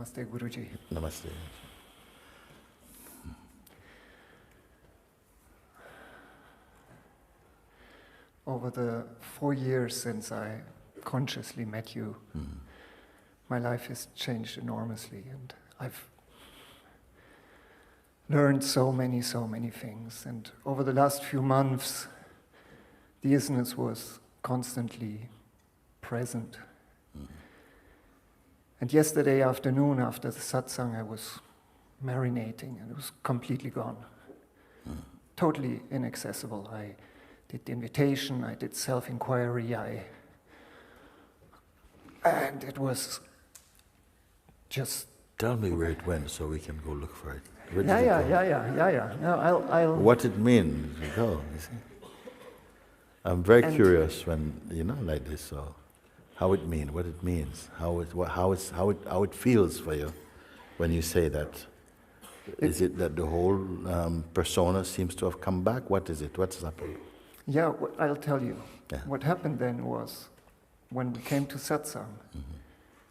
Namaste, Guruji. Namaste. Over the 4 years since I consciously met you, my life has changed enormously, and I've learned so many things. And over the last few months, the isness was constantly present. And yesterday afternoon, after the satsang, I was marinating, and it was completely gone. Totally inaccessible. I did the invitation, I did self-inquiry, and it was just... Tell me where it went so we can go look for it. Yeah. No, I'll... What it means, you go, you see. I'm very curious when, like this, so how it means, what it means, how it feels for you when you say that. Is it that the whole persona seems to have come back? What is it? What's happened? Yeah, I'll tell you. Yeah. What happened then was, when we came to satsang,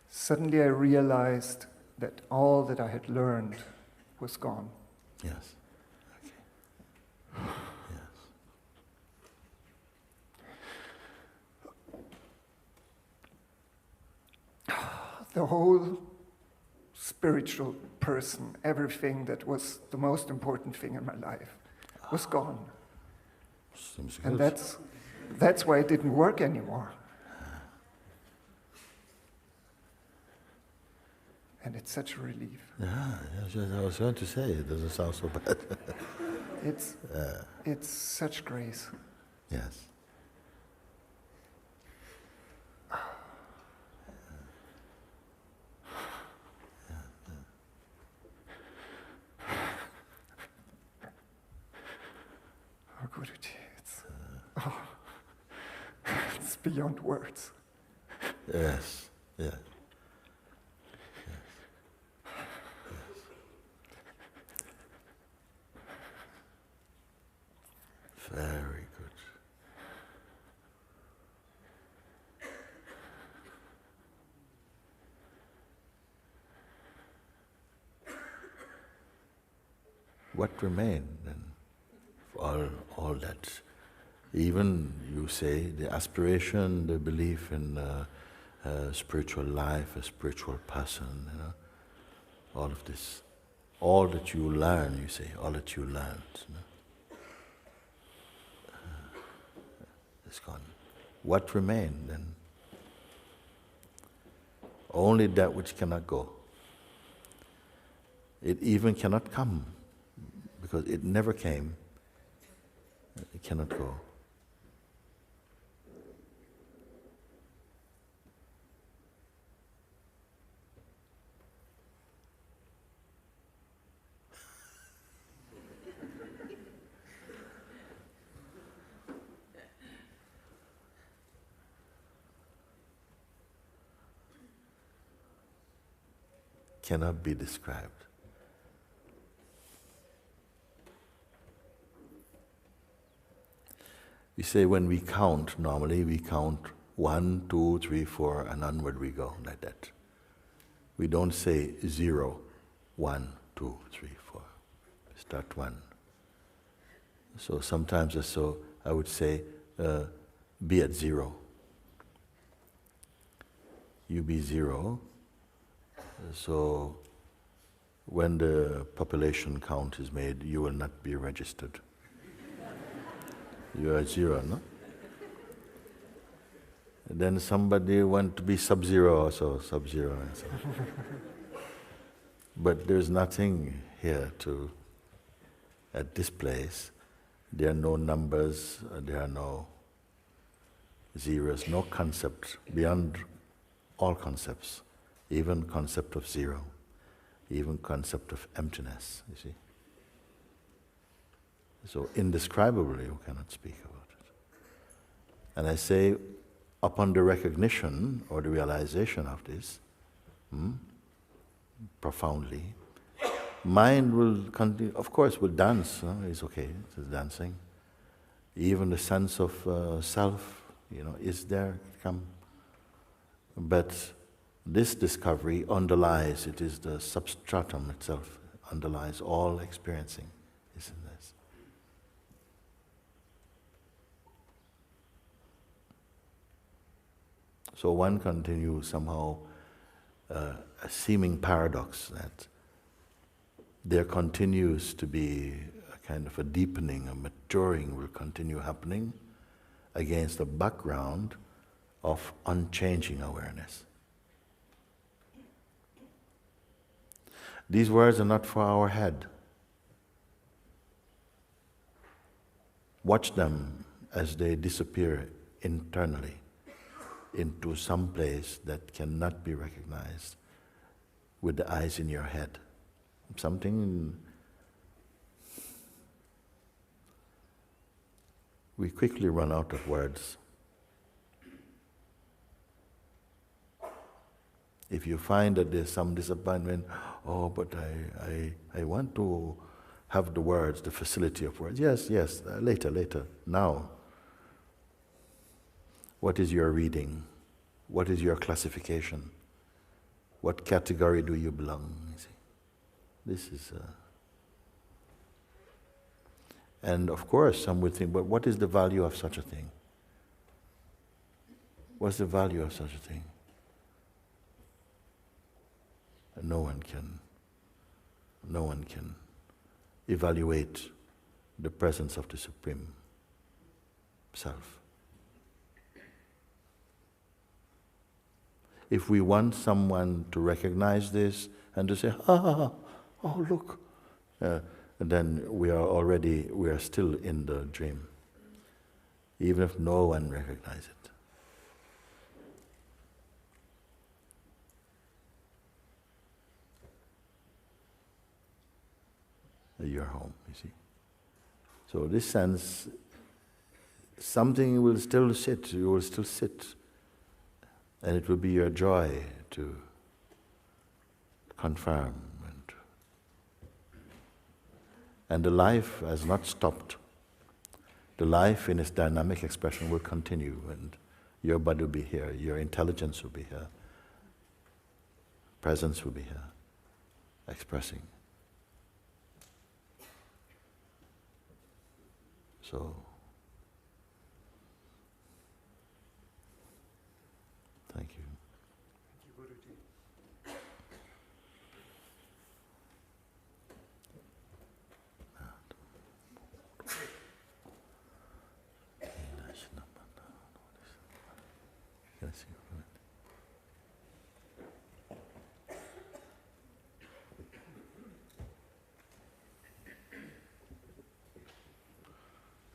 suddenly I realized that all that I had learned was gone. Yes. Okay. Yes. The whole spiritual person, everything that was the most important thing in my life, was gone. Seems good. And that's why it didn't work anymore. And it's such a relief. Yeah, I was going to say, it doesn't sound so bad. It's such grace. Yes. Oh, Guruji, it's beyond words. Yes, yeah. Very good. What remained then? All that, even you say the aspiration, the belief in spiritual life, a spiritual person, all of this, all that you learn, you say, all that you learned. It's gone. What remained then? Only that which cannot go. It even cannot come, because it never came. It cannot go. Cannot be described. We say when we count, normally we count 1, 2, 3, 4, and onward we go, like that. We don't say 0, 1, 2, 3, 4. Start 1. So sometimes I would say, be at 0. You be 0. So when the population count is made, you will not be registered. You are 0, no? And then somebody want to be sub-0 also, sub-0. So. But there's nothing here at this place, there are no numbers, there are no zeros, no concept beyond all concepts, even concept of 0, even concept of emptiness, you see. So indescribably you cannot speak about it. And I say, upon the recognition or the realization of this, profoundly, mind will continue, of course, will dance, it's okay, it's dancing. Even the sense of self, is there, come. But This discovery underlies, it is the substratum itself, underlies all experiencing, is in this. So one continues somehow a seeming paradox that there continues to be a kind of a deepening, a maturing will continue happening against the background of unchanging awareness. These words are not for our head. Watch them as they disappear internally into some place that cannot be recognized with the eyes in your head. Something we quickly run out of words. If you find that there's some disappointment, oh, but I want to have the words, the facility of words. Yes, later, now. What is your reading? What is your classification? What category do you belong? You see? This is... And of course, some would think, but what is the value of such a thing? What's the value of such a thing? And no one can evaluate the presence of the Supreme Self. If we want someone to recognize this and to say, oh look, then we are still in the dream, even if no one recognizes it. You're home, you see. So this sense, something will still sit, you will still sit, and it will be your joy to confirm. And the life has not stopped. The life in its dynamic expression will continue, and your body will be here, your intelligence will be here, presence will be here, expressing. So, thank you. Thank you, Guruji.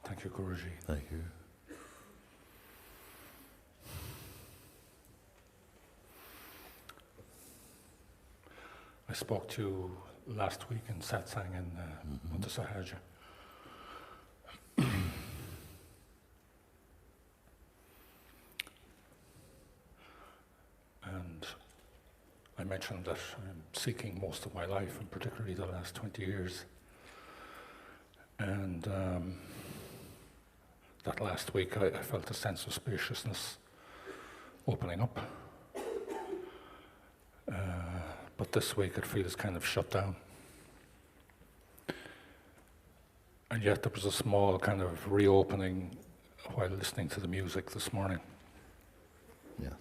Thank you, Guruji. Thank you. I spoke to you last week in satsang in Sahaja. And I mentioned that I'm seeking most of my life, and particularly the last 20 years. And that last week I felt a sense of spaciousness opening up. But this week it feels kind of shut down. And yet there was a small kind of reopening while listening to the music this morning. Yes.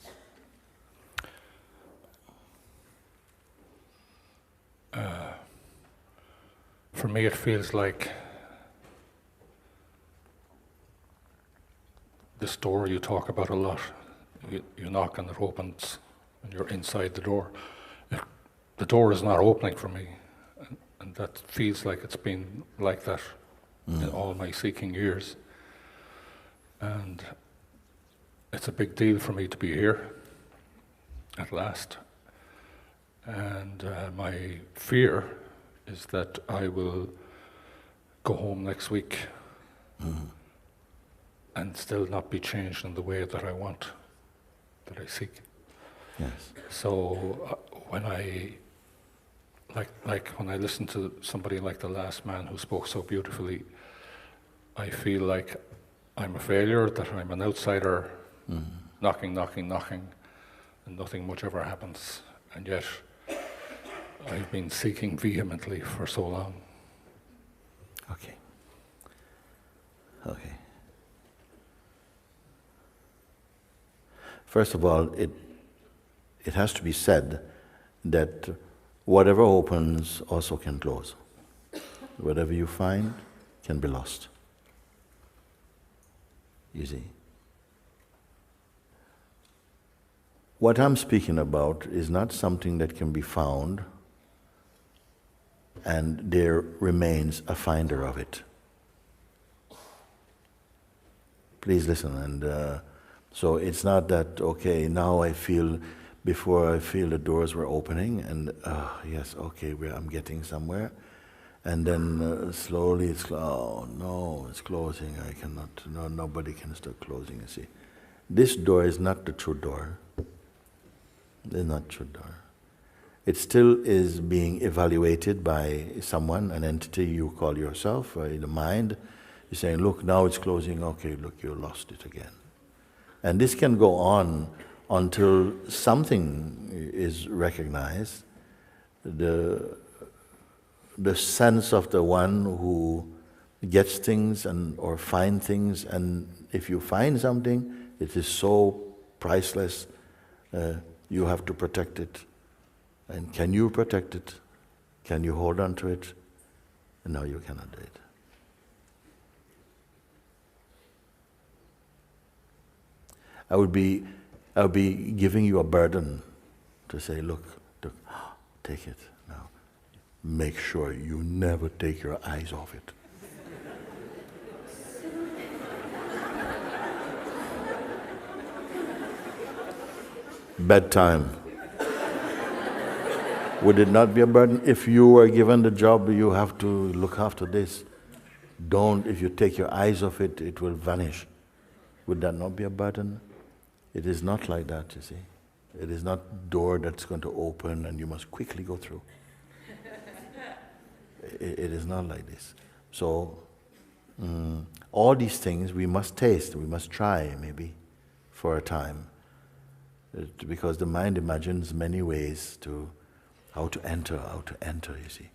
For me it feels like this door you talk about a lot. You knock and it opens and you're inside the door. The door is not opening for me, and that feels like it's been like that in all my seeking years. And it's a big deal for me to be here at last. And my fear is that I will go home next week and still not be changed in the way that I want, that I seek. Yes. So when I when I listen to somebody like the last man who spoke so beautifully, I feel like I'm a failure, that I'm an outsider, knocking, and nothing much ever happens. And yet, I've been seeking vehemently for so long. Okay. Okay. First of all, it has to be said that whatever opens also can close. Whatever you find can be lost. You see. What I'm speaking about is not something that can be found and there remains a finder of it. Please listen. And so it's not that, okay, now I feel, before I feel the doors were opening and yes, okay, I'm getting somewhere. And then slowly it's, oh no, it's closing, I cannot, no, nobody can start closing, you see. This door is not the true door. It's not true door. It still is being evaluated by someone, an entity you call yourself, or in the mind. You're saying, look, now it's closing, okay, look, you lost it again. And this can go on until something is recognized, the sense of the one who gets things or finds things, and if you find something, it is so priceless, you have to protect it. And can you protect it? Can you hold on to it? No, you cannot do it. I would be giving you a burden to say, look, take it now. Make sure you never take your eyes off it. Bedtime. Would it not be a burden? If you were given the job, you have to look after this. Don't, if you take your eyes off it, it will vanish. Would that not be a burden? It is not like that, you see. It is not a door that's going to open and you must quickly go through. It is not like this. So, all these things we must taste, we must try maybe for a time. Because the mind imagines many ways to how to enter, you see.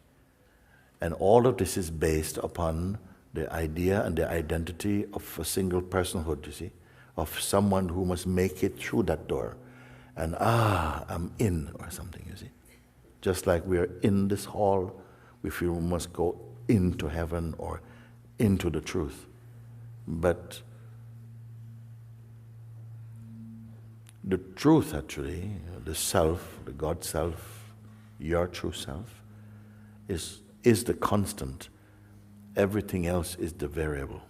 And all of this is based upon the idea and the identity of a single personhood, you see, of someone who must make it through that door. And I'm in, or something, you see. Just like we are in this hall, we feel we must go into heaven or into the truth. But the truth, actually, the self, the God self, your true self, is the constant. Everything else is the variable.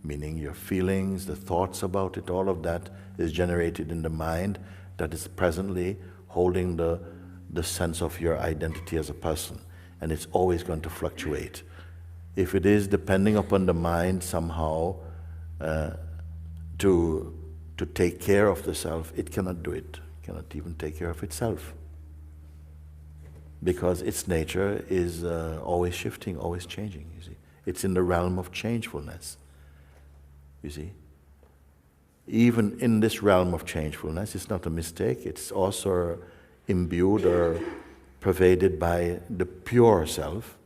Meaning your feelings, the thoughts about it, all of that is generated in the mind that is presently holding the sense of your identity as a person. And it's always going to fluctuate. If it is depending upon the mind somehow to take care of the self, it cannot do it. It cannot even take care of itself. Because its nature is always shifting, always changing, you see. It's in the realm of changefulness, you see. Even in this realm of changefulness, it's not a mistake, it's also imbued or pervaded by the pure self,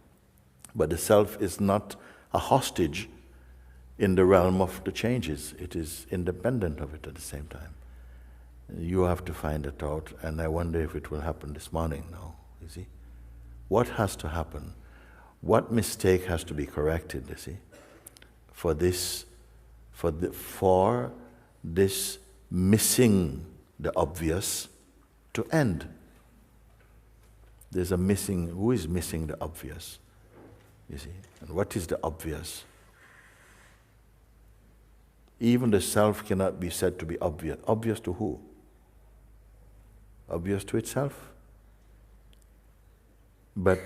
but the self is not a hostage in the realm of the changes. It is independent of it at the same time. You have to find it out, and I wonder if it will happen this morning now. You see, what has to happen? What mistake has to be corrected? You see, for this missing the obvious to end. There's a missing. Who is missing the obvious? You see, and what is the obvious? Even the self cannot be said to be obvious. Obvious to who? Obvious to itself. But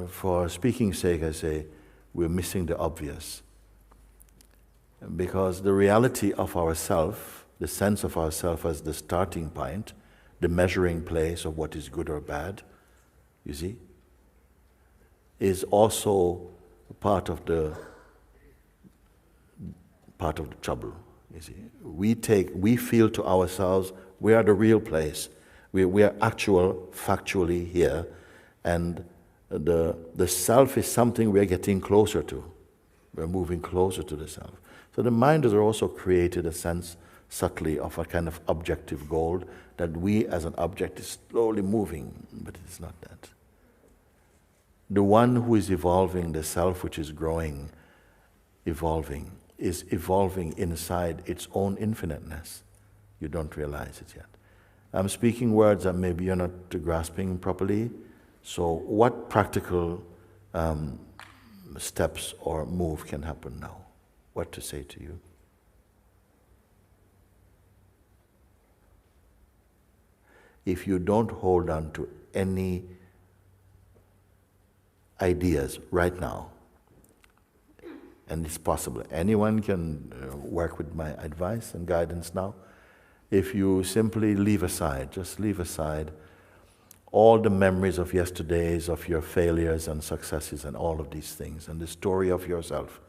for speaking sake, I say, we're missing the obvious. Because the reality of ourself, the sense of ourself as the starting point, the measuring place of what is good or bad, you see, is also part of the trouble, you see. We feel to ourselves we are the real place. We are factually here, and the self is something we are getting closer to. We're moving closer to the self. So the mind has also created a sense, subtly, of a kind of objective goal that we as an object is slowly moving, but it's not that. The one who is evolving, the self which is growing, evolving, is evolving inside its own infiniteness. You don't realize it yet. I'm speaking words that maybe you're not grasping properly. So what practical steps or move can happen now? What to say to you? If you don't hold on to any ideas right now, and it's possible, anyone can work with my advice and guidance now. If you simply just leave aside all the memories of yesterdays, of your failures and successes and all of these things, and the story of yourself,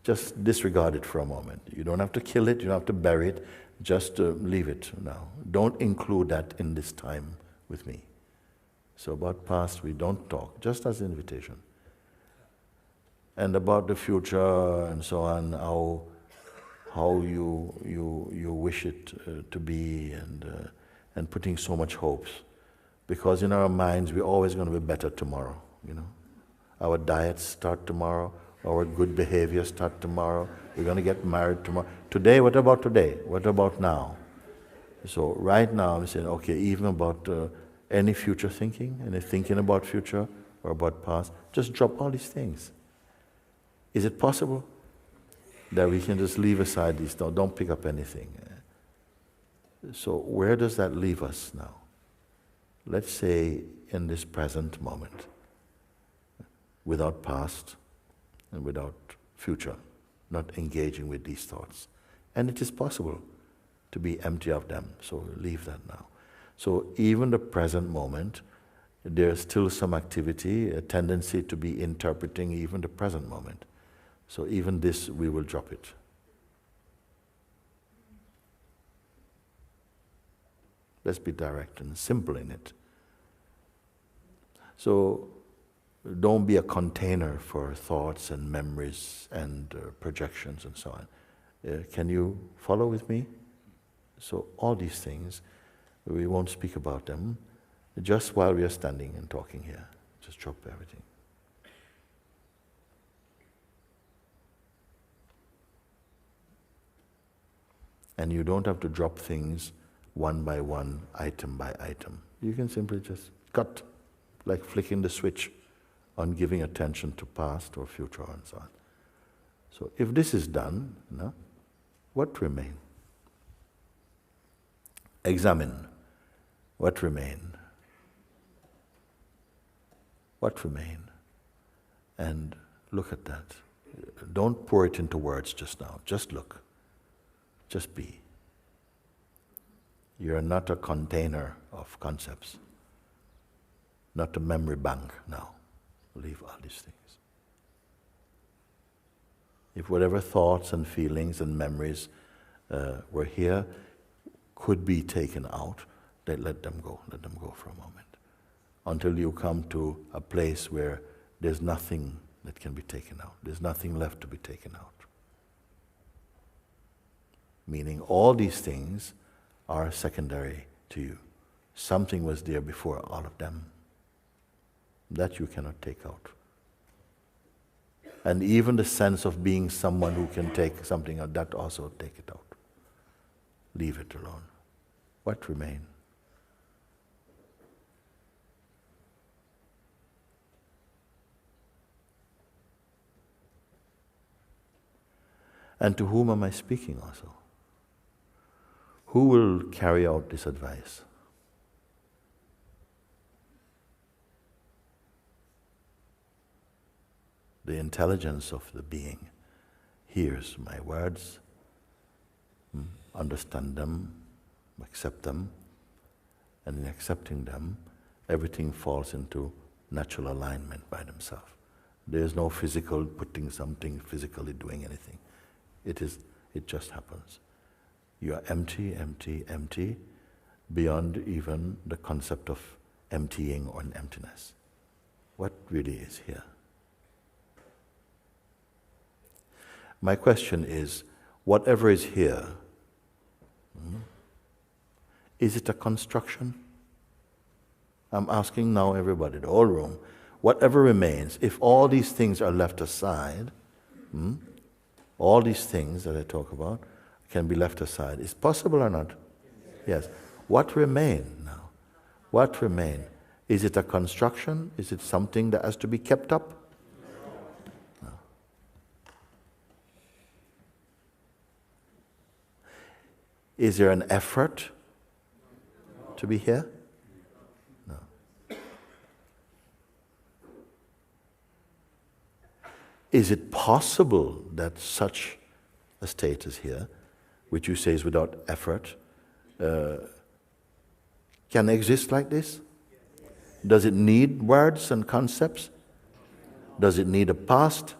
just disregard it for a moment. You don't have to kill it, you don't have to bury it, just leave it now. Don't include that in this time with me. So about past, we don't talk, just as an invitation. And about the future and so on, how you wish it to be, and putting so much hopes. Because in our minds, we're always going to be better tomorrow, Our diets start tomorrow, our good behavior start tomorrow, we're going to get married tomorrow. Today, what about today? What about now? So right now, I'm saying, okay, even about any future thinking, any thinking about future or about past, just drop all these things. Is it possible that we can just leave aside these? Don't pick up anything. So where does that leave us now? Let's say in this present moment, without past and without future, not engaging with these thoughts. And it is possible to be empty of them, so leave that now. So even the present moment, there's still some activity, a tendency to be interpreting even the present moment. So even this, we will drop it. Let's be direct and simple in it. So don't be a container for thoughts and memories and projections and so on. Can you follow with me? So all these things, we won't speak about them just while we are standing and talking here. Just drop everything. And you don't have to drop things one by one, item by item. You can simply just cut, like flicking the switch on giving attention to past or future and so on. So if this is done, what remains? Examine what remains. What remains? And look at that. Don't pour it into words just now. Just look. Just be. You're not a container of concepts. Not a memory bank now. Leave all these things. If whatever thoughts and feelings and memories were here could be taken out, then let them go. Let them go for a moment. Until you come to a place where there's nothing that can be taken out. There's nothing left to be taken out. Meaning all these things are secondary to you. Something was there before all of them. That you cannot take out. And even the sense of being someone who can take something out, that also take it out. Leave it alone. What remains? And to whom am I speaking also? Who will carry out this advice? The intelligence of the being hears my words, understand them, accept them, and in accepting them, everything falls into natural alignment by themselves. There is no physical putting something, physically doing anything. It just happens. You are empty, empty, empty, beyond even the concept of emptying or an emptiness. What really is here? My question is, whatever is here, is it a construction? I'm asking now everybody, the whole room, whatever remains, if all these things are left aside, all these things that I talk about can be left aside. Is possible or not? Yes. What remain now? What remain? Is it a construction? Is it something that has to be kept up? No. Is there an effort to be here? No. Is it possible that such a state is here, which you say is without effort, can exist like this? Does it need words and concepts? Does it need a past?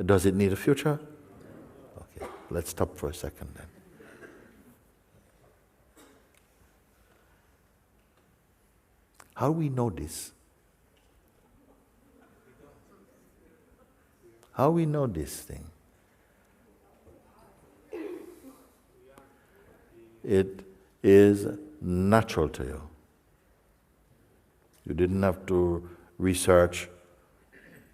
Does it need a future? Okay, let's stop for a second then. How do we know this? How do we know this thing? It is natural to you. You didn't have to research.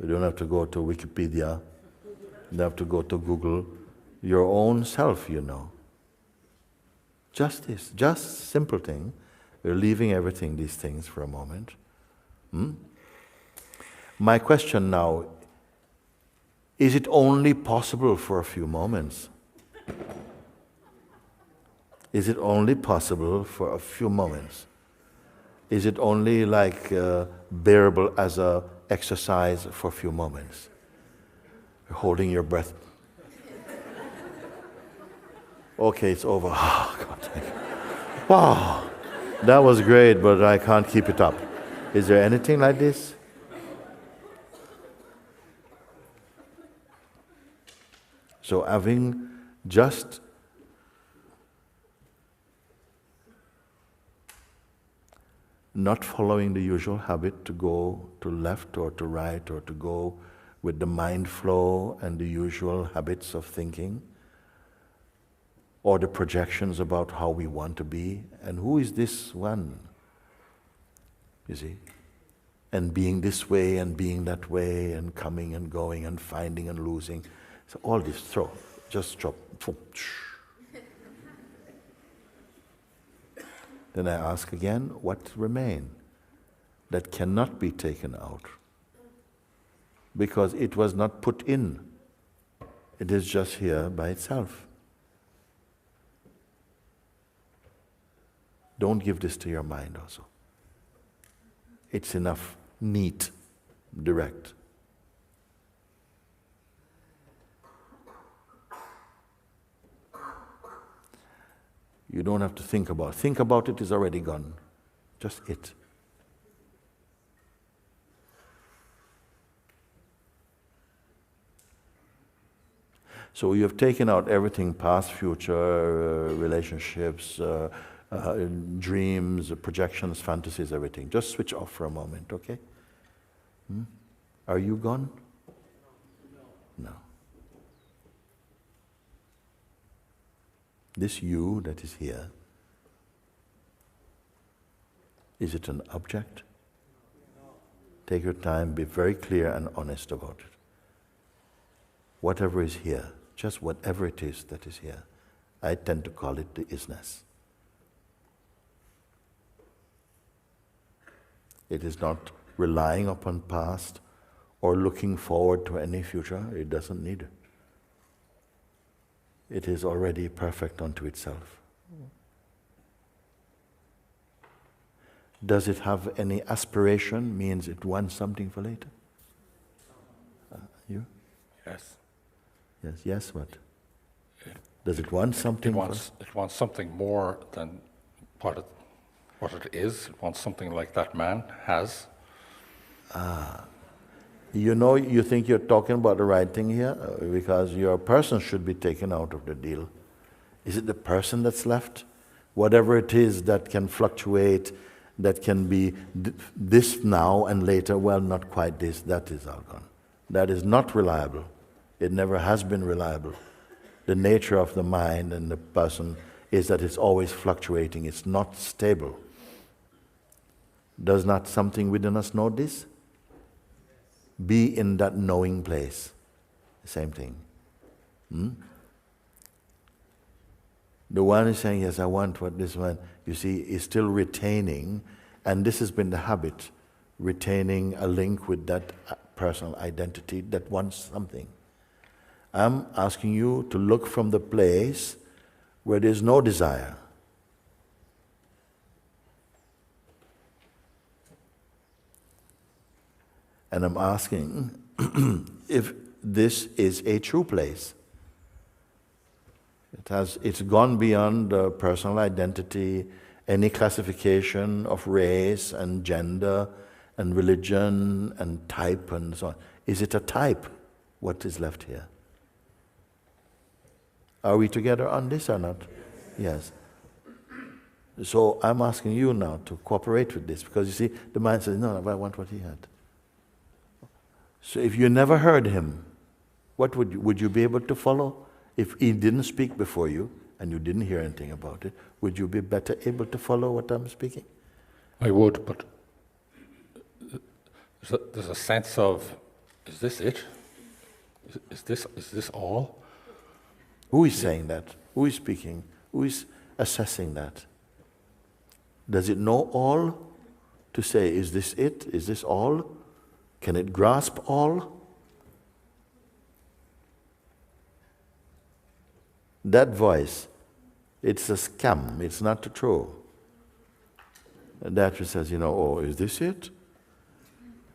You don't have to go to Wikipedia. You don't have to go to Google. Your own self, you know. Just this, just simple thing. We're leaving everything, these things, for a moment. My question now, is it only possible for a few moments? Is it only possible for a few moments? Is it only like bearable as a exercise for a few moments? You're holding your breath. Okay, it's over. Oh, God, thank you. Wow, that was great, but I can't keep it up. Is there anything like this? So having just not following the usual habit to go to left or to right or to go with the mind flow and the usual habits of thinking or the projections about how we want to be and who is this one, you see, and being this way and being that way and coming and going and finding and losing. So all this, just drop. Then I ask again, what remain that cannot be taken out? Because it was not put in. It is just here by itself. Don't give this to your mind also. It's enough, neat, direct. You don't have to think about it. Think about it is already gone. Just it. So you have taken out everything, past, future, relationships, dreams, projections, fantasies, everything. Just switch off for a moment, okay? Are you gone? No. This you that is here, is it an object? Take your time, be very clear and honest about it. Whatever is here, just whatever it is that is here, I tend to call it the isness. It is not relying upon past or looking forward to any future. It doesn't need it. It is already perfect unto itself. Does it have any aspiration? Means it wants something for later? You? Yes. Yes. Yes. What? Does it want something? It wants something more than what it is. It wants something like that man has. You know, you think you're talking about the right thing here because your person should be taken out of the deal. Is it the person that's left? Whatever it is that can fluctuate, that can be this now and later, well, not quite this, that is all gone. That is not reliable. It never has been reliable. The nature of the mind and the person is that it's always fluctuating. It's not stable. Does not something within us know this? Be in that knowing place. Same thing. The one is saying, yes, I want what this one, you see, is still retaining, and this has been the habit, retaining a link with that personal identity that wants something. I'm asking you to look from the place where there's no desire. And I'm asking if this is a true place. It's gone beyond personal identity, any classification of race and gender and religion and type and so on. Is it a type, what is left here? Are we together on this or not? Yes. So I'm asking you now to cooperate with this, because you see, the mind says, no, I want what he had. So if you never heard him, what would you be able to follow? If he didn't speak before you and you didn't hear anything about it, would you be better able to follow what I'm speaking? I would, but there's a sense of, is this it? Is this all? Who is saying that? Who is speaking? Who is assessing that? Does it know all to say, is this it? Is this all? Can it grasp all? That voice, it's a scam, it's not true. That says, oh, is this it?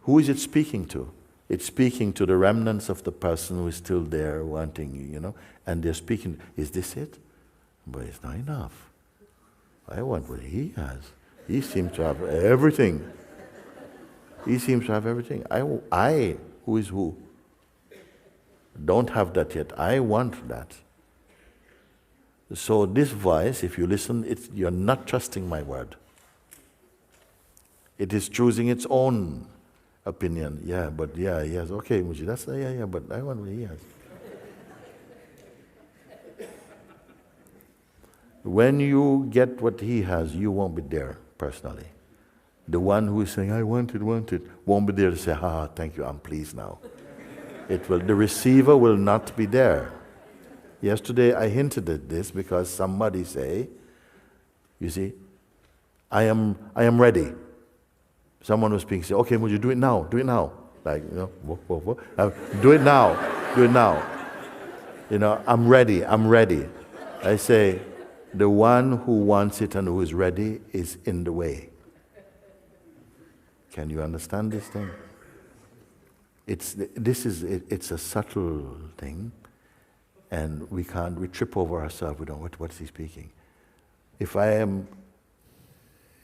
Who is it speaking to? It's speaking to the remnants of the person who is still there wanting, and they're speaking, is this it? But it's not enough. I want what he has. He seems to have everything. He seems to have everything. I, who is who, don't have that yet. I want that. So this voice, if you listen, you're not trusting my word. It is choosing its own opinion. Yeah, but yeah, yes, okay, Mooji, that's yeah, but I want what he has. When you get what he has, you won't be there personally. The one who is saying, I want it, won't be there to say, thank you, I'm pleased now. The receiver will not be there. Yesterday I hinted at this because somebody say, you see, I am ready. Someone was speaking, say, okay, would you do it now? Like, do it now. I'm ready. I say, the one who wants it and who is ready is in the way. Can you understand this thing? It's a subtle thing, and we trip over ourselves. We don't. What's he speaking? If I am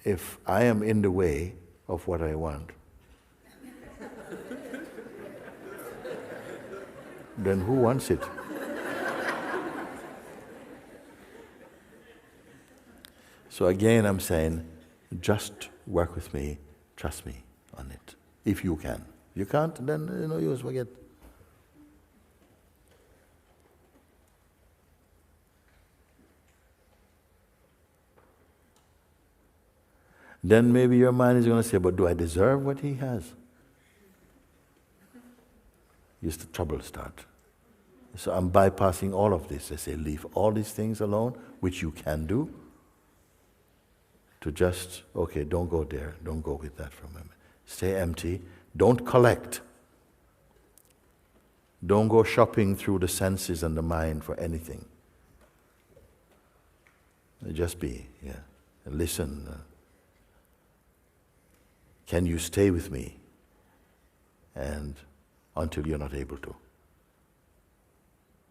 in the way of what I want, then who wants it? So again, I'm saying, just work with me, trust me on it, if you can. If you can't, then no use, forget. Then maybe your mind is going to say, but do I deserve what he has? Here's the trouble start. So I'm bypassing all of this. I say, leave all these things alone, which you can do, to just, okay, don't go there, don't go with that for a moment. Stay empty, don't collect. Don't go shopping through the senses and the mind for anything. Just be, and listen. Can you stay with me? And until you're not able to.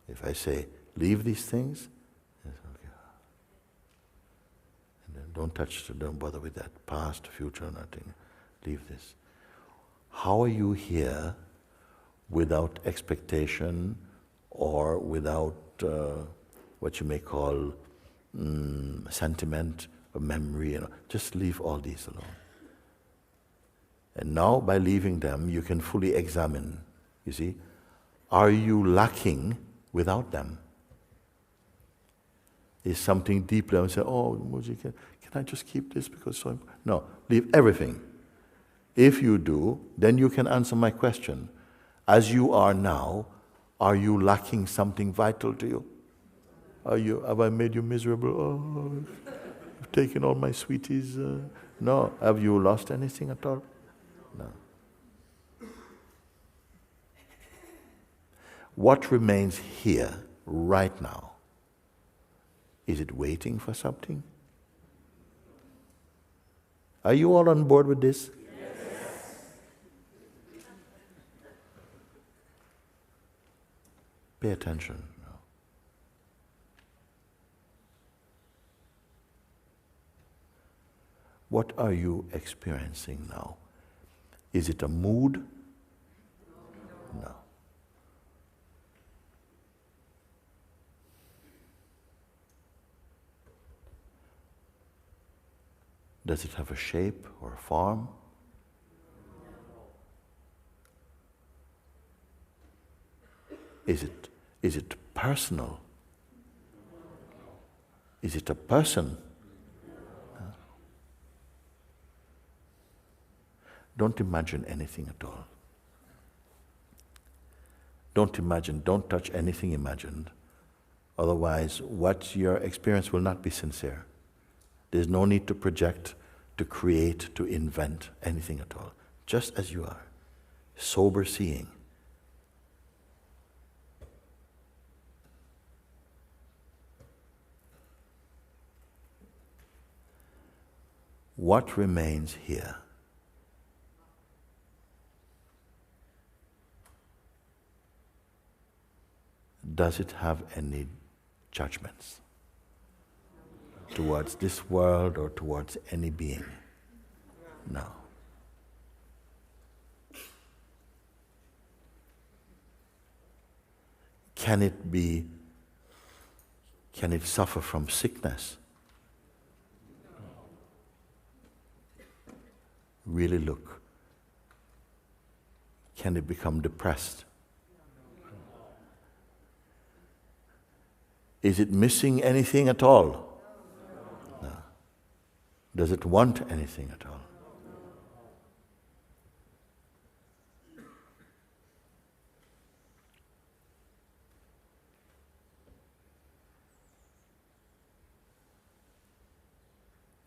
If I say, leave these things, yes, okay. And then don't touch, don't bother with that. Past, future, nothing. Leave this. How are you here without expectation or without what you may call sentiment, or memory. Just leave all these alone. And now, by leaving them, you can fully examine, you see, are you lacking without them? Is something deeply, I say, oh, Mooji, can I just keep this because so important? No, leave everything. If you do, then you can answer my question. As you are now, are you lacking something vital to you? Have I made you miserable? Oh, you've taken all my sweeties. No. Have you lost anything at all? No. What remains here, right now? Is it waiting for something? Are you all on board with this? Yes. Pay attention. What are you experiencing now? Is it a mood? No. Does it have a shape or a form? Is it personal? Is it a person? Don't imagine anything at all. Don't imagine, don't touch anything imagined. Otherwise, what your experience will not be sincere. There's no need to project, to create, to invent anything at all. Just as you are. Sober seeing. What remains here? Does it have any judgments towards this world or towards any being? No. Can it suffer from sickness? Really look. Can it become depressed? Is it missing anything at all? No. Does it want anything at all?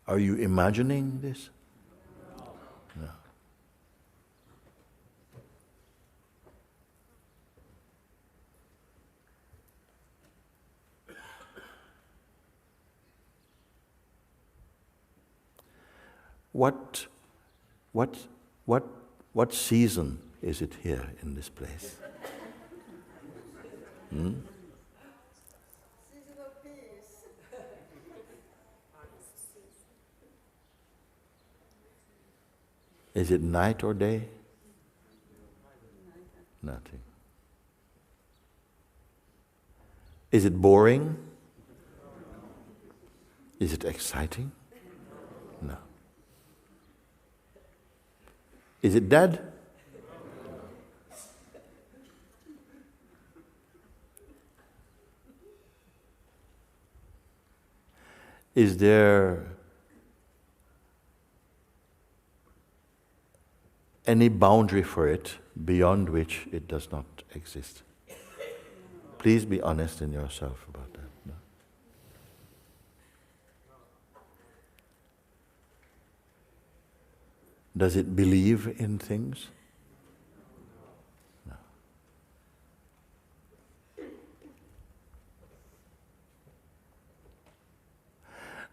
Are you imagining this? No. What season is it here in this place? Season of peace. Is it night or day? Nothing. Is it boring? Is it exciting? No. Is it dead? Is there any boundary for it beyond which it does not exist? Please be honest in yourself about that. No? Does it believe in things? No.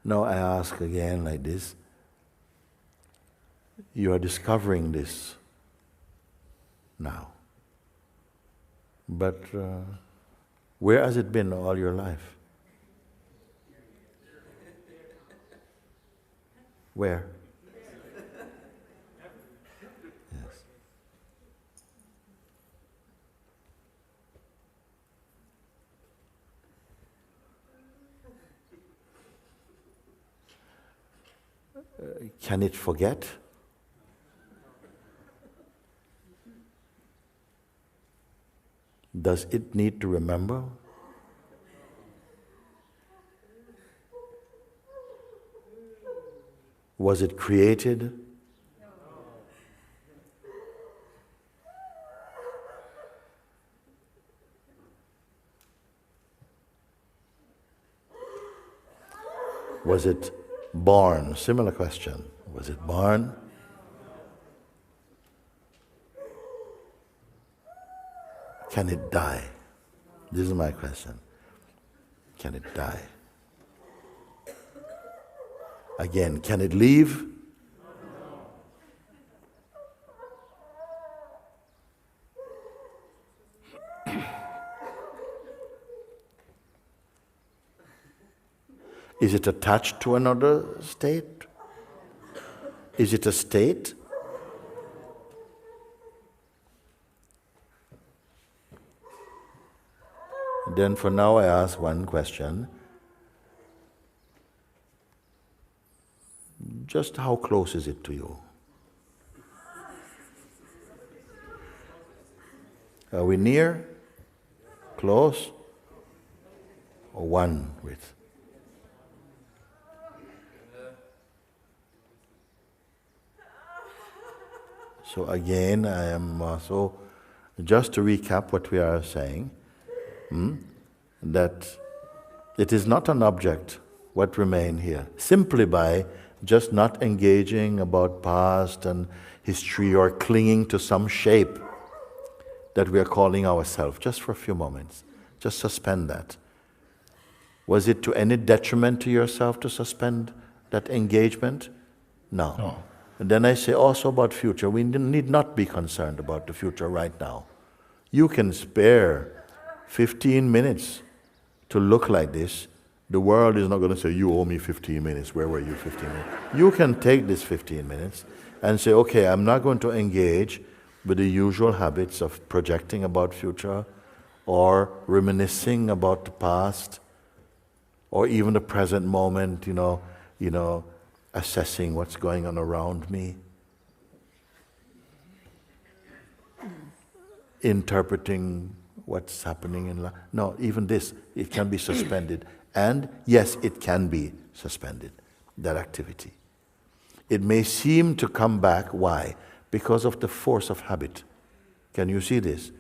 Now I ask again like this. You are discovering this now. But where has it been all your life? Where? Yes. can it forget? Does it need to remember? Was it created? Was it born? Similar question. Was it born? Can it die? This is my question. Can it die? Again, can it leave? Is it attached to another state? Is it a state? Then for now I ask one question. Just how close is it to you? Are we near, close, or one with? So again, I am just to recap what we are saying, that it is not an object what remain here, simply by just not engaging about past and history or clinging to some shape that we are calling ourselves, just for a few moments. Just suspend that. Was it to any detriment to yourself to suspend that engagement? No. And then I say also about future, we need not be concerned about the future right now. You can spare 15 minutes to look like this. The world is not going to say, you owe me 15 minutes, where were you 15 minutes? You can take this 15 minutes and say, okay, I'm not going to engage with the usual habits of projecting about future or reminiscing about the past or even the present moment, assessing what's going on around me, interpreting what's happening in life. No, even this, it can be suspended. And yes, it can be suspended, that activity. It may seem to come back. Why? Because of the force of habit. Can you see this?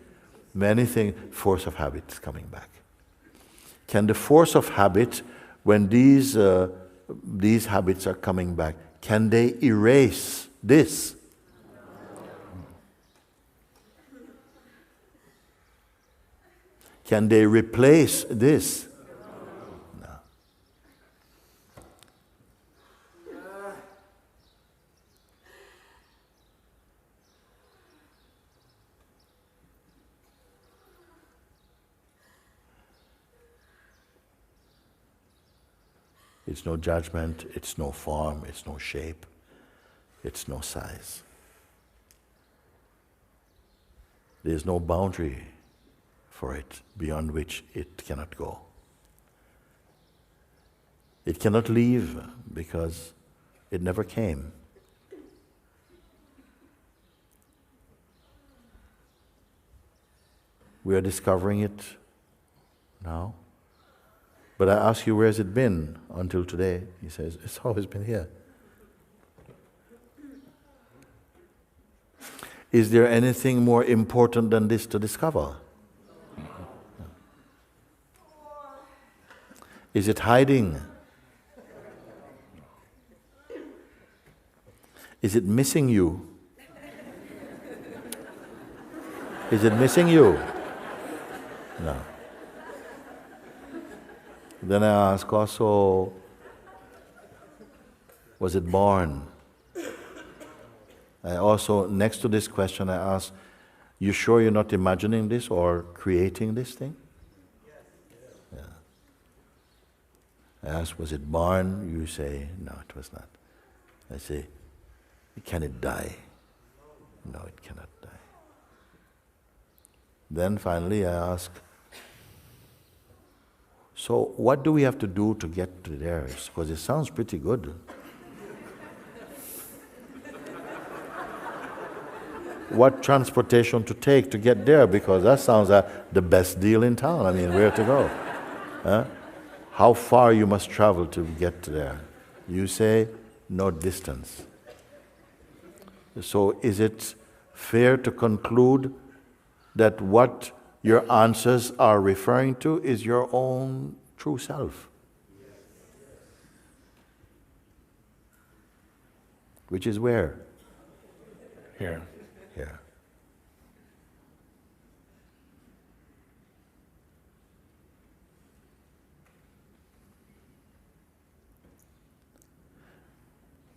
Many things, force of habit is coming back. Can the force of habit, when these habits are coming back, can they erase this? Can they replace this? No. It's no judgment, it's no form, it's no shape, it's no size. There's no boundary for it beyond which it cannot go. It cannot leave because it never came. We are discovering it now. But I ask you, where has it been until today? He says, it's always been here. Is there anything more important than this to discover? Is it hiding? Is it missing you? Is it missing you? No. Then I ask also, was it born? I also, next to this question, I ask, you sure you're not imagining this or creating this thing? Yeah. I ask, was it born? You say, no, it was not. I say, can it die? No, it cannot die. Then finally I ask, so what do we have to do to get to there? Because it sounds pretty good. what transportation to take to get there, because that sounds like the best deal in town. I mean, where to go? Huh? How far you must travel to get there? You say no distance. So is it fair to conclude that what your answers are referring to is your own true self? Which is where? Here. Here.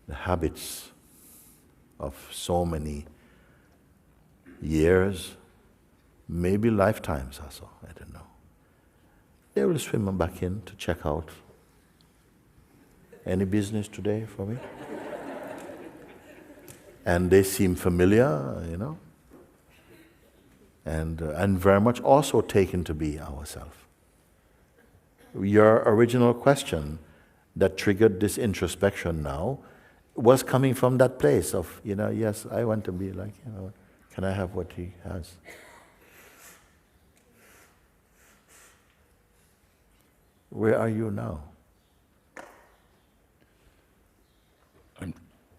The habits of so many years, maybe lifetimes also, I don't know. They will swim back in to check out. Any business today for me? And they seem familiar, you know, and very much also taken to be ourselves. Your original question that triggered this introspection now was coming from that place of, you know, yes, I want to be like, you know, can I have what he has? Where are you now?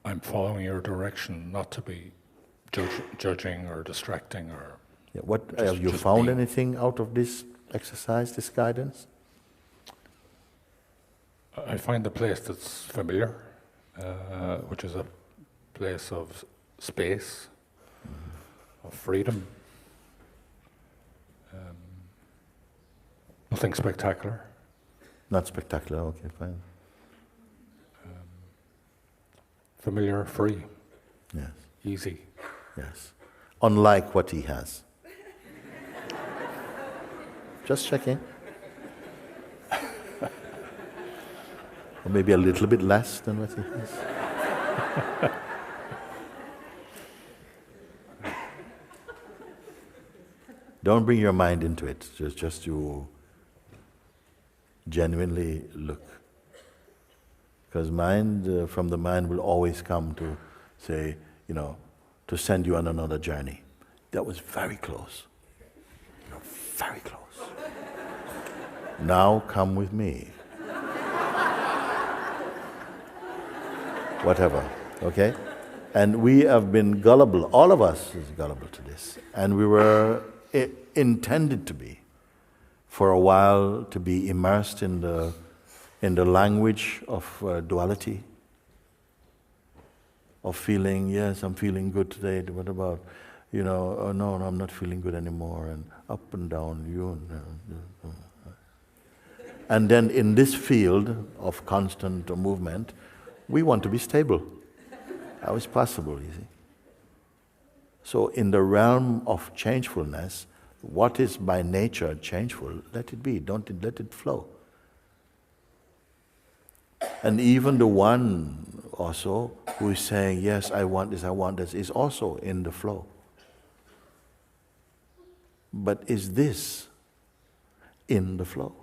I'm following your direction, not to be judging or distracting or. Yeah, what have you found anything out of this exercise, this guidance? I find a place that's familiar, which is a place of space, of freedom. Nothing spectacular. Not spectacular, okay, fine. Familiar, free. Yes. Easy. Yes. Unlike what he has. Just checking. Or maybe a little bit less than what he has. Don't bring your mind into it. Just you genuinely look. Because mind, from the mind will always come to say, you know, to send you on another journey. That was very close. You know, very close. Now come with me. Whatever, okay? And we have been gullible, all of us is gullible to this. And we were intended to be, for a while, to be immersed in the language of duality, of feeling, yes, I'm feeling good today, what about, you know, oh no, I'm not feeling good anymore, and up and down, and then in this field of constant movement, we want to be stable. How is possible, you see? So in the realm of changefulness, what is by nature changeful, let it be, don't let it flow. And even the one also who is saying, yes, I want this, is also in the flow. But is this in the flow?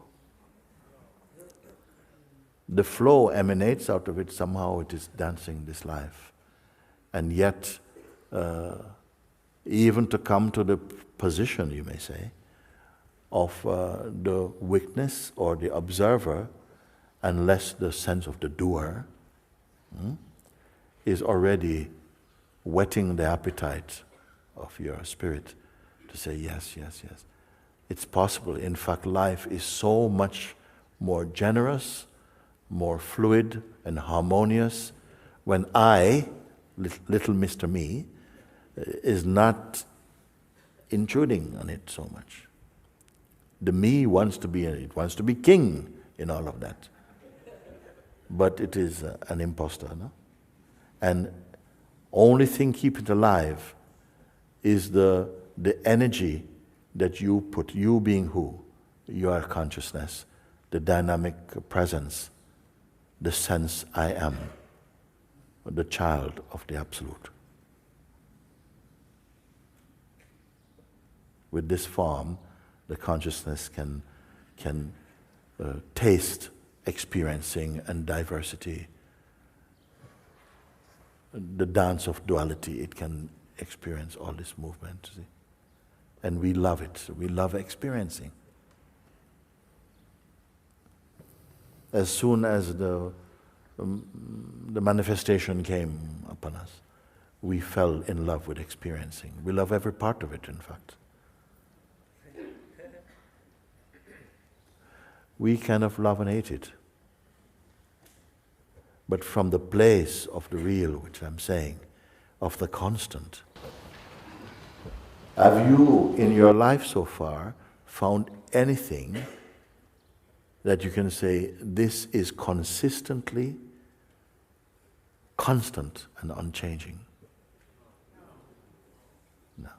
The flow emanates out of it, somehow it is dancing this life. And yet, even to come to the position, you may say, of the witness or the observer, unless the sense of the doer is already whetting the appetite of your spirit to say, yes, yes, yes. It's possible. In fact, life is so much more generous, more fluid and harmonious when I, little Mr. Me, is not intruding on it so much. The me wants to be king in all of that. But it is an imposter, no? And only thing keep it alive is the energy that you put, you being who? Your consciousness, the dynamic presence, the sense I am, the child of the Absolute. With this form, the consciousness can taste experiencing and diversity. The dance of duality, it can experience all this movement. See? And we love it. We love experiencing. As soon as the manifestation came upon us, we fell in love with experiencing. We love every part of it, in fact. We kind of love and hate it. But from the place of the real, which I'm saying, of the constant, have you in your life so far found anything that you can say, this is consistently constant and unchanging? No.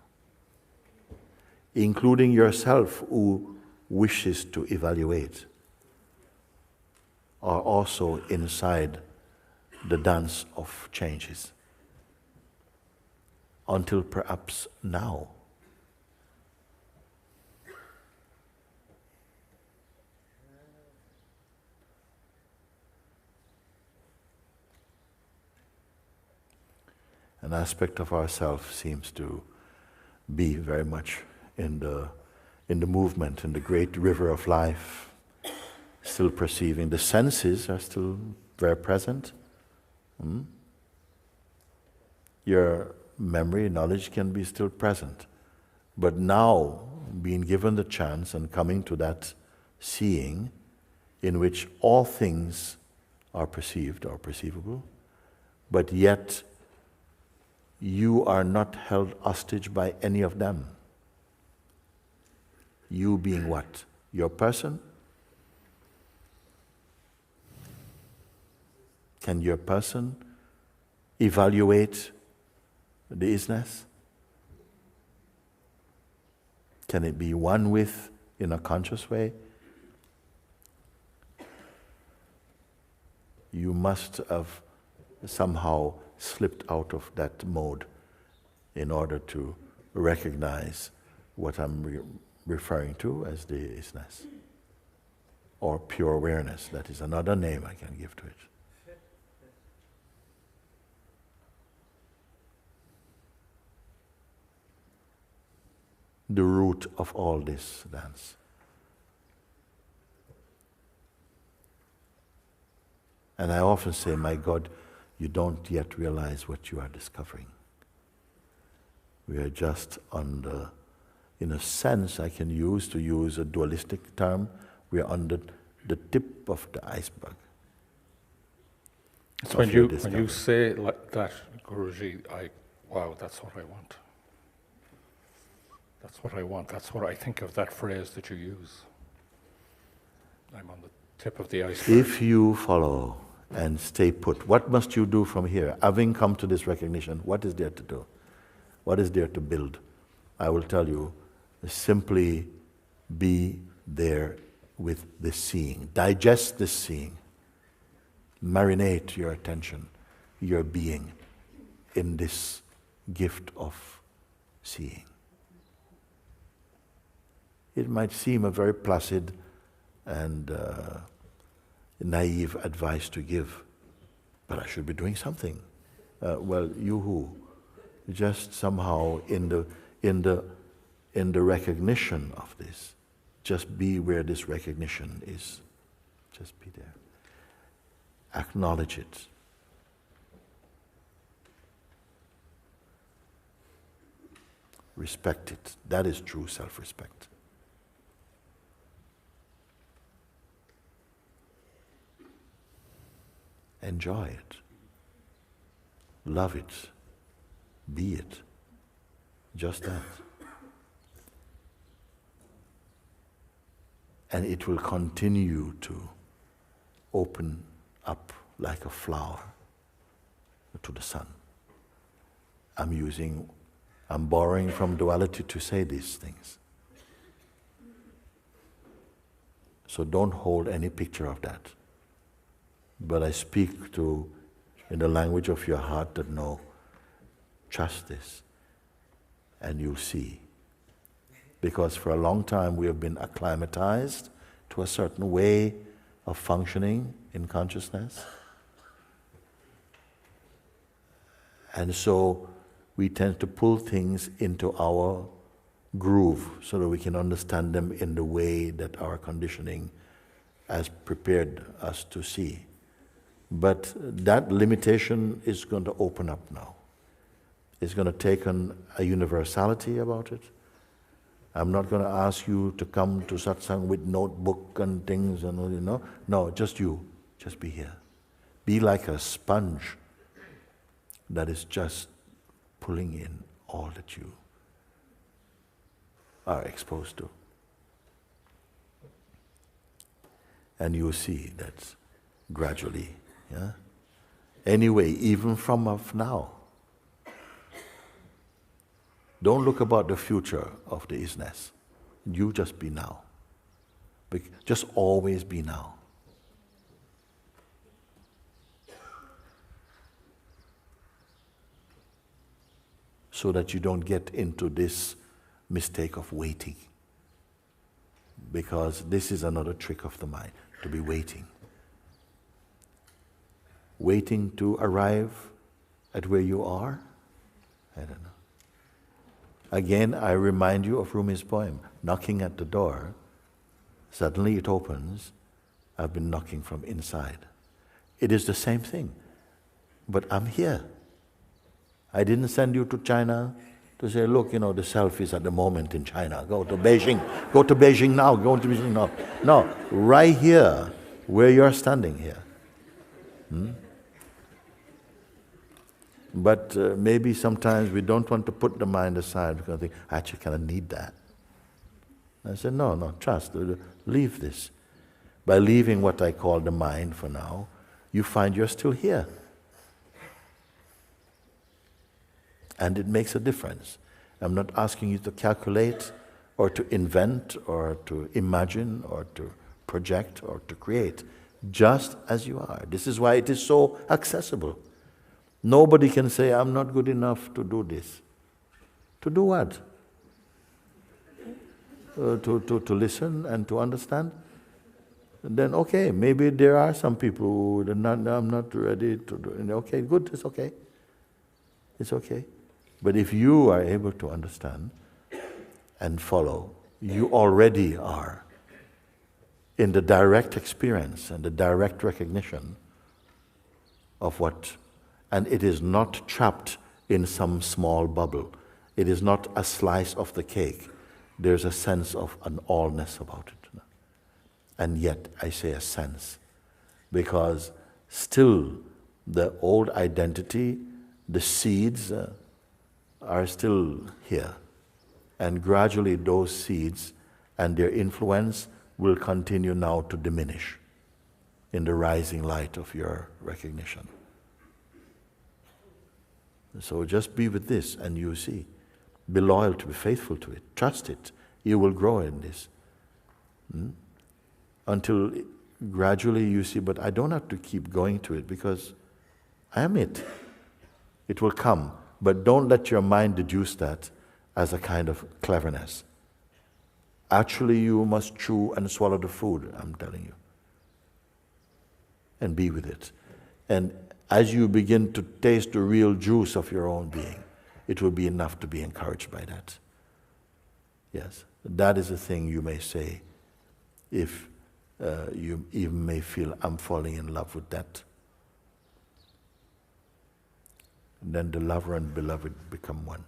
Including yourself, who wishes to evaluate, are also inside the dance of changes. Until perhaps now. An aspect of ourself seems to be very much in the movement, in the great river of life, still perceiving. The senses are still very present. Your memory, knowledge can be still present. But now, being given the chance and coming to that seeing in which all things are perceived or perceivable, but yet you are not held hostage by any of them. You being what? Your person? Can your person evaluate the isness? Can it be one with in a conscious way? You must have somehow slipped out of that mode in order to recognize what I'm referring to as the isness, or pure awareness. That is another name I can give to it. The root of all this dance. And I often say, my God, you don't yet realize what you are discovering. We are just on the, in a sense I can use a dualistic term, we are on the tip of the iceberg. So when you say like that, Guruji, wow, that's what I want. That's what I want. That's what I think of that phrase that you use. I'm on the tip of the iceberg. If you follow and stay put, what must you do from here? Having come to this recognition, what is there to do? What is there to build? I will tell you, simply be there with this seeing. Digest this seeing. Marinate your attention, your being, in this gift of seeing. It might seem a very placid and naive advice to give, but I should be doing something. Well, you who? Just somehow in the recognition of this, just be where this recognition is. Just be there. Acknowledge it. Respect it. That is true self-respect. Enjoy it. Love it. Be it. Just that. And it will continue to open up like a flower to the sun. I'm borrowing from duality to say these things. So don't hold any picture of that. But I speak to, in the language of your heart, that no, trust this, and you'll see. Because for a long time we have been acclimatized to a certain way of functioning in consciousness. And so we tend to pull things into our groove so that we can understand them in the way that our conditioning has prepared us to see. But that limitation is going to open up now. It's going to take on a universality about it. I'm not going to ask you to come to satsang with notebook and things and all, you know. No, just you. Just be here. Be like a sponge that is just pulling in all that you are exposed to. And you will see that gradually, yeah? Anyway, even from of now, don't look about the future of the isness. You just be now. Just always be now. So that you don't get into this mistake of waiting. Because this is another trick of the mind, to be waiting. Waiting to arrive at where you are? I don't know. Again, I remind you of Rumi's poem, knocking at the door. Suddenly it opens. I've been knocking from inside. It is the same thing, but I'm here. I didn't send you to China to say, look, you know, the self is at the moment in China. Go to Beijing. Go to Beijing now. Go to Beijing now. No, right here, where you're standing here. But maybe sometimes we don't want to put the mind aside because we think, I actually kind of need that. I said, no, trust. Leave this. By leaving what I call the mind for now, you find you're still here. And it makes a difference. I'm not asking you to calculate or to invent or to imagine or to project or to create, just as you are. This is why it is so accessible. Nobody can say, I'm not good enough to do this. To do what? To listen and to understand? And then, okay, maybe there are some people who are I'm not ready to do it. Okay, good, it's okay. It's okay. But if you are able to understand and follow, you already are in the direct experience and the direct recognition of what, and it is not trapped in some small bubble. It is not a slice of the cake. There's a sense of an allness about it. And yet, I say a sense, because still the old identity, the seeds are still here. And gradually those seeds and their influence will continue now to diminish in the rising light of your recognition. So just be with this and you see. Be loyal to, be faithful to it. Trust it. You will grow in this. Until gradually you see, but I don't have to keep going to it because I am it. It will come. But don't let your mind deduce that as a kind of cleverness. Actually, you must chew and swallow the food, I'm telling you. And be with it. And as you begin to taste the real juice of your own being, it will be enough to be encouraged by that. Yes, that is a thing you may say if you even may feel, I'm falling in love with that. And then the lover and beloved become one.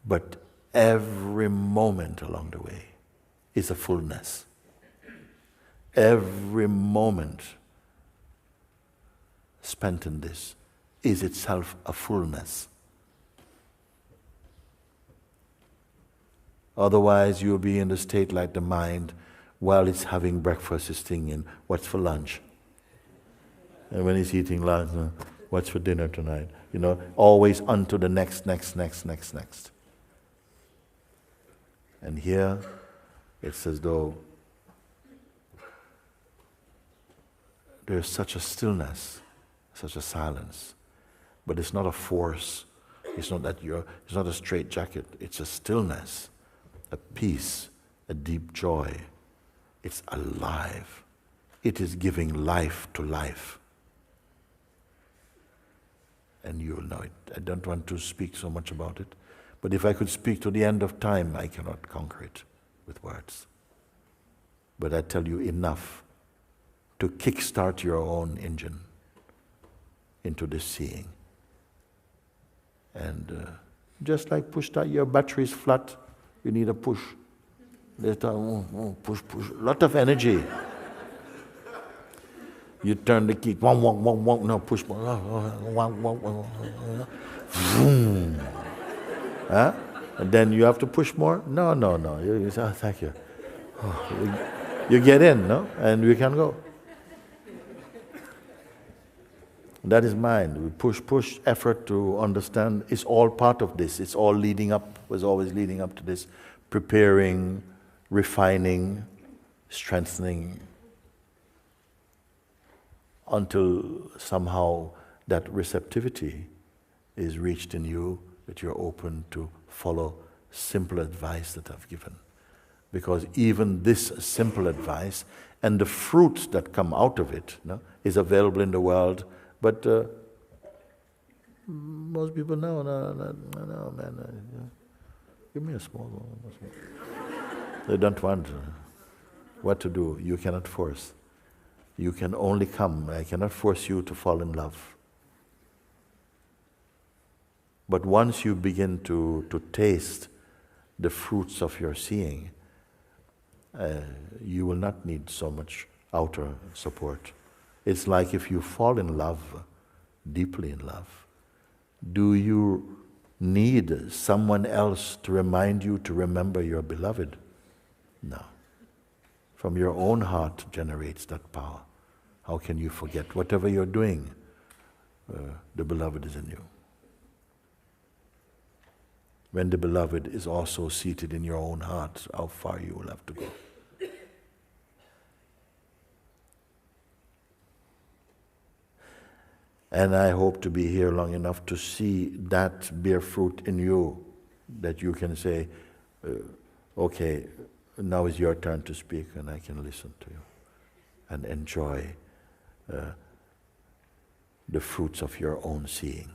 But every moment along the way is a fullness. Every moment spent in this is itself a fullness. Otherwise, you'll be in the state like the mind while it's having breakfast, is thinking, what's for lunch? And when he's eating lunch, what's for dinner tonight? You know, always on to the next. And here, it's as though there's such a stillness, such a silence. But it's not a force. It's not that it's not a straitjacket. It's a stillness, a peace, a deep joy. It's alive it is giving life to life. And you will know it. I don't want to speak so much about it, but if I could speak to the end of time, I cannot conquer it with words. But I tell you enough to kickstart your own engine into this seeing. And just like push that, your battery is flat, you need a push. Push, push, lot of energy. You turn the key, no, push, huh? And then you have to push more? No. You say, oh, thank you. Oh, you get in, no? And we can go. That is mind. We push, effort to understand. It's all part of this. It's all leading up, was always leading up to this. Preparing, refining, strengthening, until somehow that receptivity is reached in you, that you're open to follow simple advice that I've given. Because even this simple advice and the fruits that come out of it, no, is available in the world, but most people no, man. Give me a small one. They don't want what to do. You cannot force. You can only come. I cannot force you to fall in love. But once you begin to taste the fruits of your seeing, you will not need so much outer support. It's like if you fall in love, deeply in love, do you need someone else to remind you to remember your beloved? No. From your own heart generates that power. How can you forget? Whatever you're doing, the beloved is in you. When the beloved is also seated in your own heart, how far you will have to go. And I hope to be here long enough to see that bear fruit in you, that you can say, okay, now is your turn to speak, and I can listen to you and enjoy the fruits of your own seeing.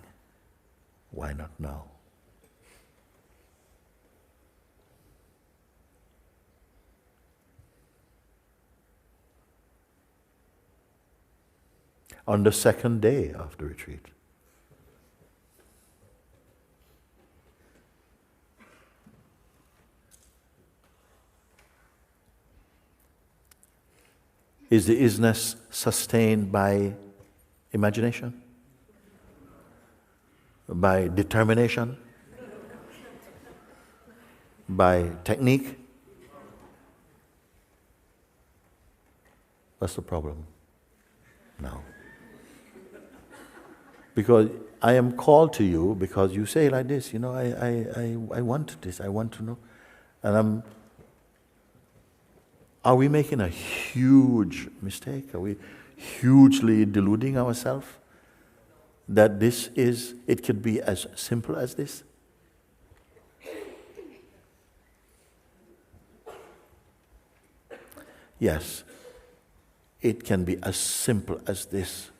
Why not now? On the second day of the retreat, is the isness sustained by imagination? By determination? By technique? What's the problem? No. Because I am called to you because you say like this, I want this, I want to know. And are we making a huge mistake? Are we hugely deluding ourselves? That it could be as simple as this? Yes, it can be as simple as this.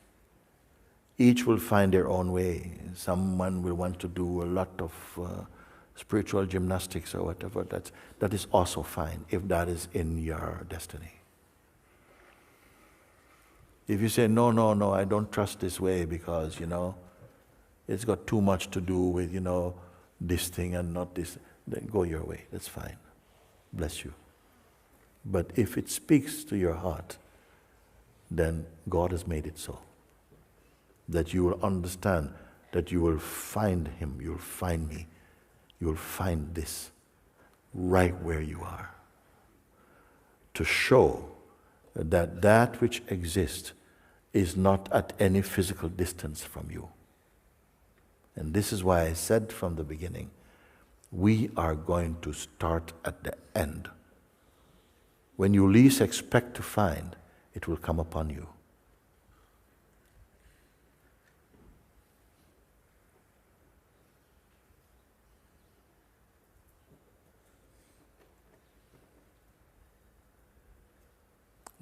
Each will find their own way. Someone will want to do a lot of spiritual gymnastics or whatever. That is also fine if that is in your destiny. If you say, no, I don't trust this way because, it's got too much to do with, this thing and not this, then go your way. That's fine. Bless you. But if it speaks to your heart, then God has made it so. That you will understand, that you will find Him, you will find me, you will find this right where you are. To show that that which exists is not at any physical distance from you. And this is why I said from the beginning, we are going to start at the end. When you least expect to find, it will come upon you.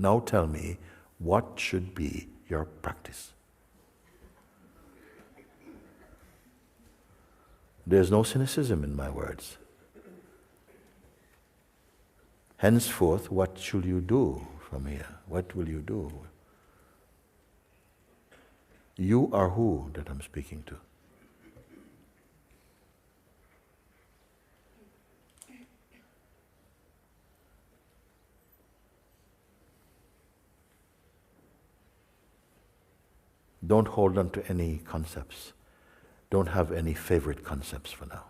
Now tell me, What should be your practice? There's no cynicism in my words. Henceforth, what should you do from here? What will you do? You are who that I'm speaking to? Don't hold on to any concepts. Don't have any favorite concepts for now.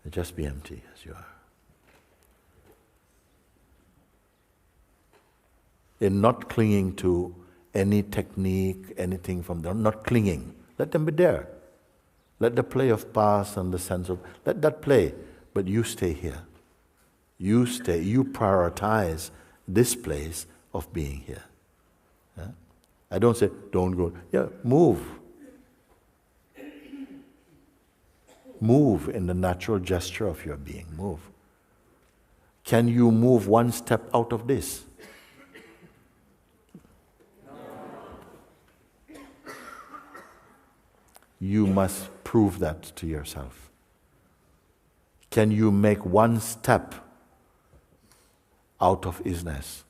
Just be empty as you are. In not clinging to any technique, anything from them, not clinging. Let them be there. Let the play of past and the sense of, let that play, but you stay here. You stay, you prioritize this place of being here. Yeah? I don't say, don't go. Yeah, move. Move in the natural gesture of your being. Move. Can you move one step out of this? You must prove that to yourself. Can you make one step out of isness?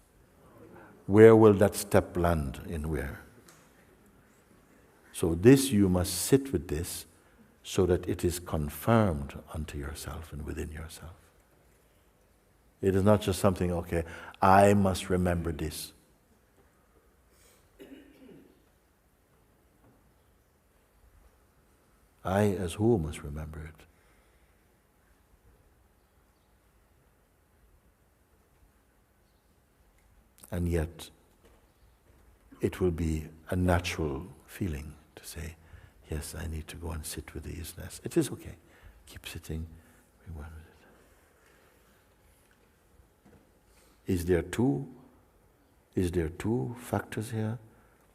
Where will that step land in where? So this, you must sit with this so that it is confirmed unto yourself and within yourself. It is not just something, okay, I must remember this. I, as who, must remember it. And yet, it will be a natural feeling to say, yes, I need to go and sit with the isness. It is okay. Keep sitting. Be one with it. Is there two factors here?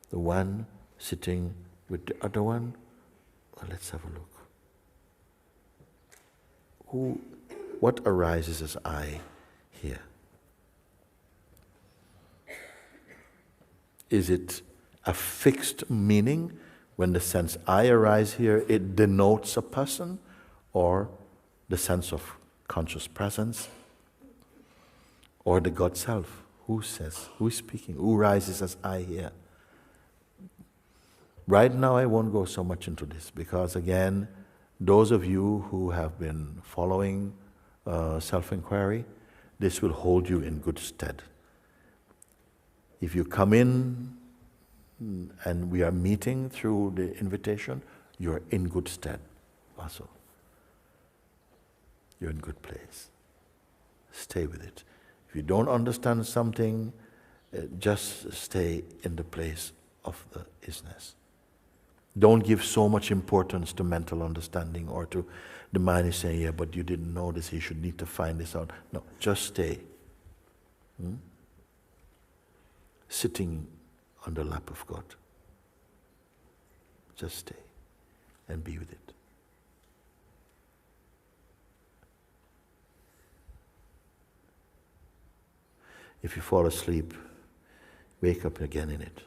The one sitting with the other one? Well, let's have a look. What arises as I here? Is it a fixed meaning? When the sense I arise here, it denotes a person, or the sense of conscious presence, or the God self? Who says? Who is speaking? Who rises as I here? Right now I won't go so much into this because, again, those of you who have been following self-inquiry, this will hold you in good stead. If you come in and we are meeting through the invitation, you're in good stead also. You're in good place. Stay with it. If you don't understand something, just stay in the place of the isness. Don't give so much importance to mental understanding or to the mind is saying, yeah, but you didn't know this, you should need to find this out. No, just stay. Sitting on the lap of God. Just stay and be with it. If you fall asleep, wake up again in it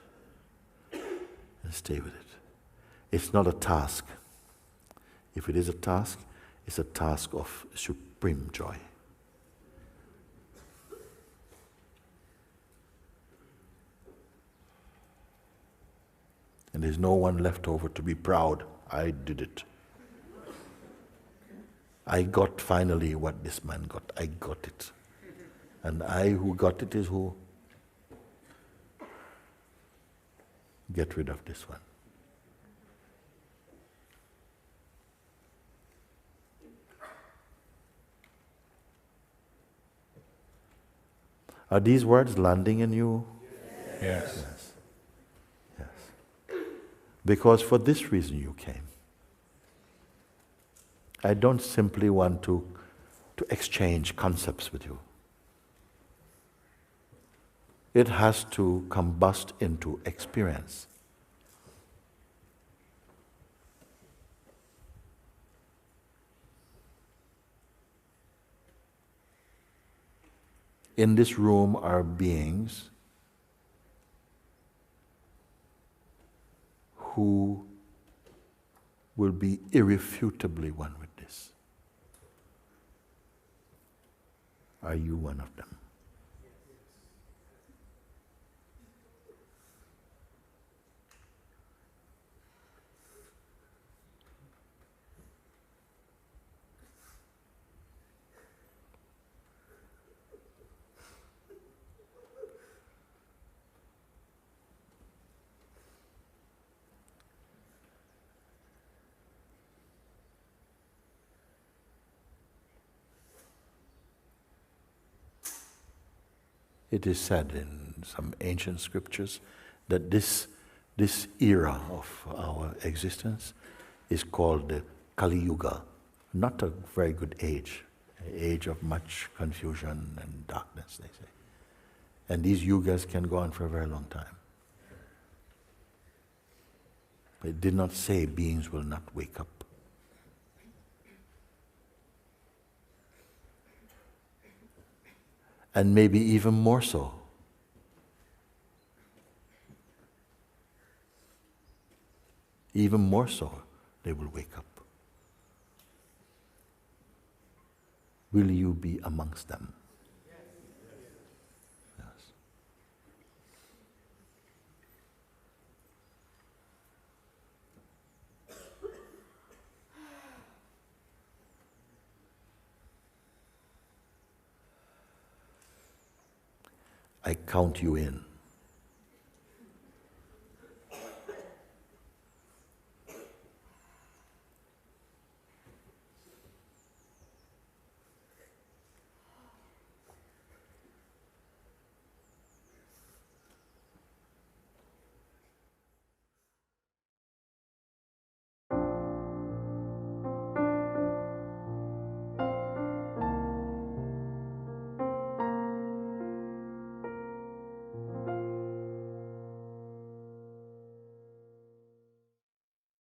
and stay with it. It's not a task. If it is a task, it's a task of supreme joy. And there's no one left over to be proud. I did it. I got finally what this man got. I got it. And I who got it is who? Get rid of this one. Are these words landing in you? Yes. Yes. Because for this reason you came. I don't simply want to exchange concepts with you. It has to combust into experience. In this room are beings who will be irrefutably one with this. Are you one of them? It is said in some ancient scriptures that this era of our existence is called the Kali Yuga, not a very good age, an age of much confusion and darkness, they say. And these yugas can go on for a very long time. But it did not say beings will not wake up. And maybe even more so. Even more so, they will wake up. Will you be amongst them? Yes. I count you in.